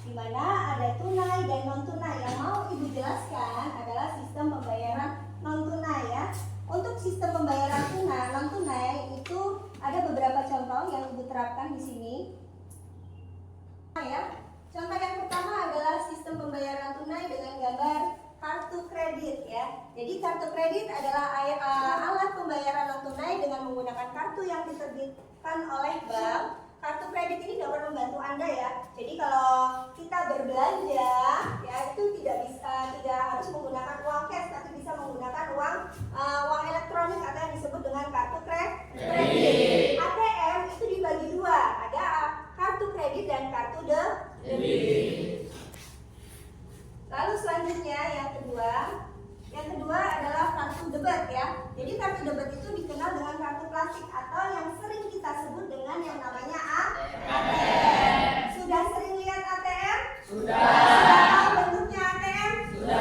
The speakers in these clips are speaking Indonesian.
di mana ada tunai dan non tunai. Yang mau Ibu jelaskan adalah sistem pembayaran non tunai ya. Untuk sistem pembayaran non tunai itu ada beberapa contoh yang Ibu terapkan di sini. Ya. Contoh yang pertama adalah sistem pembayaran tunai dengan gambar kartu kredit ya. Jadi kartu kredit adalah alat pembayaran non tunai dengan menggunakan kartu yang diterbitkan oleh bank. Kartu kredit ini dapat membantu Anda ya. Jadi kalau kita berbelanja ya itu tidak harus menggunakan uang cash, tapi bisa menggunakan uang elektronik atau yang disebut dengan kartu kredit. ATM itu dibagi dua, ada kartu kredit dan kartu debit. Lalu selanjutnya yang kedua adalah kartu debit ya. Jadi kartu debit itu dikenal dengan kartu plastik atau yang sering kita sebut dengan yang namanya ATM. Sudah sering lihat ATM? Sudah. Sudah tahu bentuknya ATM? Sudah.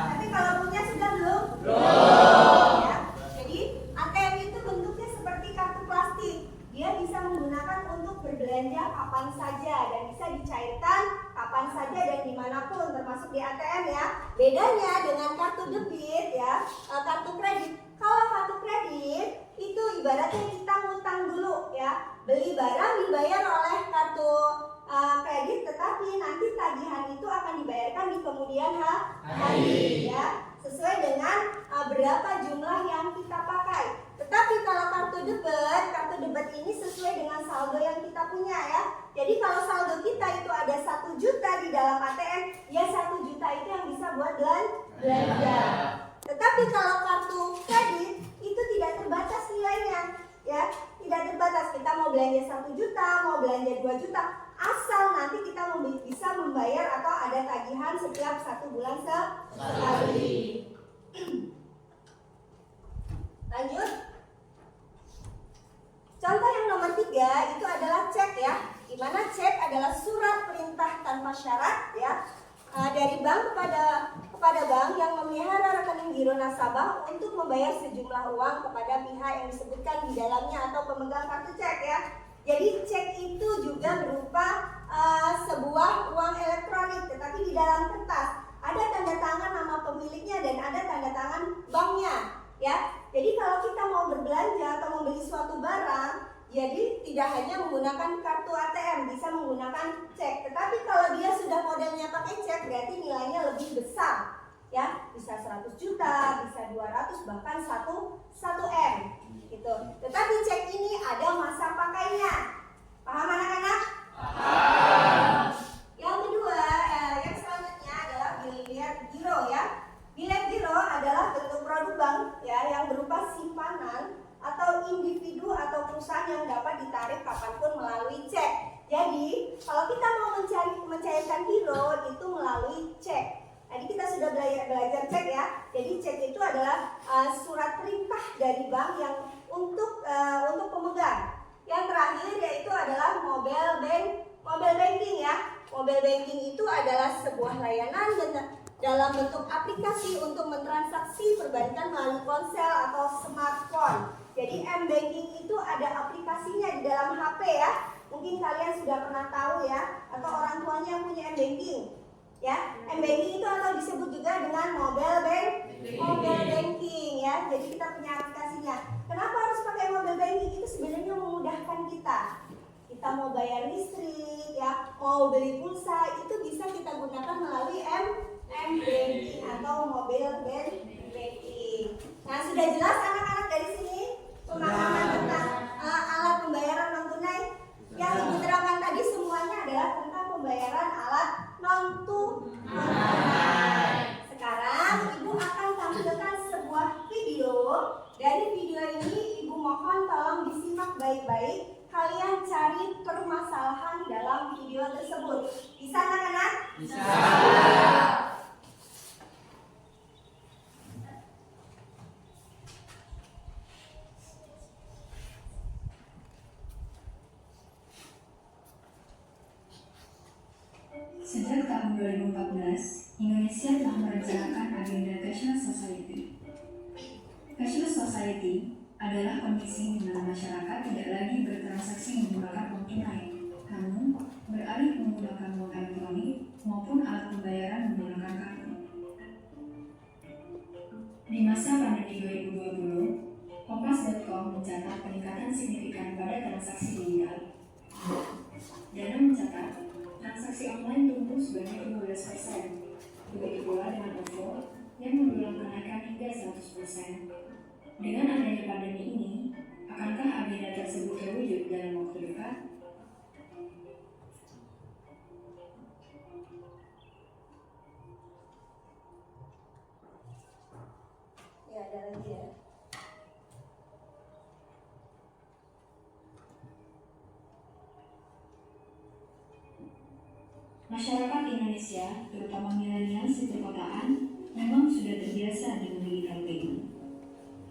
Tapi kalau punya sudah belum? Belum. Ya. Jadi ATM itu bentuknya seperti kartu plastik. Dia bisa menggunakan untuk berbelanja kapan saja dan bisa dicairkan kapan saja dan dimanapun, termasuk di ATM ya. Bedanya dengan kartu debit ya, kartu kredit. Kalau kartu kredit itu ibaratnya kita ngutang dulu ya, beli barang dibayar oleh kartu kredit, tetapi nanti tagihan itu akan dibayarkan di kemudian hari ya, sesuai dengan berapa jumlah yang kita pakai. Tetapi kalau kartu debit ini sesuai dengan saldo yang kita punya ya. Jadi kalau saldo kita itu ada 1 juta di dalam ATM, ya 1 juta itu yang bisa buat belanja. Tetapi kalau kartu kredit itu tidak terbatas nilainya ya, tidak terbatas. Kita mau belanja 1 juta, mau belanja 2 juta, asal nanti kita bisa membayar atau ada tagihan setiap 1 bulan sekali. Lanjut. Contoh yang nomor 3 itu adalah cek ya, di mana cek adalah surat perintah tanpa syarat ya, dari bank kepada bank yang memelihara rekening giro nasabah untuk membayar sejumlah uang kepada pihak yang disebutkan di dalamnya atau pemegang kartu cek ya. Jadi cek itu juga berupa sebuah uang elektronik, tetapi di dalam kertas. Ada tanda tangan nama pemiliknya dan ada tanda tangan banknya ya. Jadi kalau kita mau berbelanja atau membeli suatu barang, jadi tidak hanya menggunakan kartu ATM, bisa menggunakan cek. Tetapi kalau dia sudah modelnya pakai cek, berarti nilainya lebih besar ya, bisa 100 juta, bisa 200, bahkan 1 M gitu. Tetapi cek ini ada masa pakainya. Paham anak-anak? Paham. Yang kedua, yang selanjutnya adalah bilet giro ya. Bilet giro adalah bentuk produk bank ya yang berupa simpanan atau individu atau perusahaan yang dapat ditarik kapanpun melalui cek. Jadi kalau kita mau mencairkan giro itu melalui cek. Tadi kita sudah belajar cek ya. Jadi cek itu adalah surat perintah dari bank yang untuk pemegang. Yang terakhir yaitu adalah mobile banking ya. Mobile banking itu adalah sebuah layanan dalam bentuk aplikasi untuk mentransaksi perbankan melalui ponsel atau smartphone. Jadi M-Banking itu ada aplikasinya di dalam HP ya. Mungkin kalian sudah pernah tahu ya, atau orang tuanya yang punya M-Banking ya. M-Banking itu atau disebut juga dengan mobile banking ya. Jadi kita punya aplikasinya. Kenapa harus pakai mobile banking? Itu sebenarnya memudahkan kita. Kita mau bayar listrik ya, mau beli pulsa, itu bisa kita gunakan melalui M-Banking atau mobile banking. Nah, sudah jelas anak-anak dari sini pemahaman tentang alat pembayaran non tunai. Yang Ibu terangkan tadi semuanya adalah tentang pembayaran alat non tunai. Sekarang Ibu akan tampilkan sebuah video. Dari video ini Ibu mohon tolong disimak baik-baik. Kalian cari permasalahan dalam video tersebut. Bisa anak-anak? Bisa. Sejak tahun 2014, Indonesia telah merencanakan agenda Cashless Society. Cashless Society adalah kondisi di mana masyarakat tidak lagi bertransaksi menggunakan uang tunai, namun beralih menggunakan uang elektronik maupun alat pembayaran menggunakan kartu. Di masa pandemi 2020, Kompas.com mencatat peningkatan signifikan pada transaksi digital. Dana mencatat transaksi online tumbuh sebanyak 15%. Begitu pula dengan OVO yang mendulang kenaikan hingga 100%. Dengan adanya pandemi ini, akankah agenda tersebut terwujud dalam waktu dekat? Ya, ada lagi ya. Masyarakat Indonesia, terutama milenial di perkotaan, memang sudah terbiasa dengan digital payment.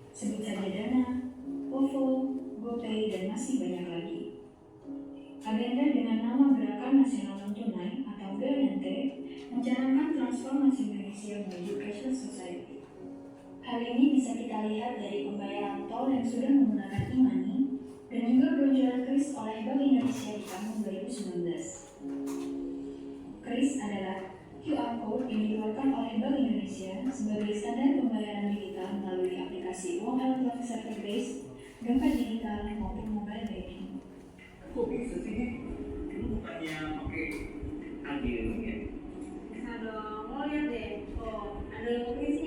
Sebut saja Dana, OVO, GoPay, dan masih banyak lagi. Agenda dengan nama Gerakan Nasional Non Tunai atau GNT mencanangkan transformasi Indonesia menuju cashless society. Hal ini bisa kita lihat dari pembayaran tol yang sudah menggunakan e-money dan juga peluncuran KRIS oleh Bank Indonesia di tahun 2019. KRIS adalah QR Code yang dikeluarkan oleh Bank Indonesia sebagai standar pembayaran digital melalui aplikasi uang elektronik server base, dompet digital, maupun mobile banking. Kok bisa sih? Dulu bukannya pakai ADM ya? Bisa dong, lo lihat deh, oh ada yang kris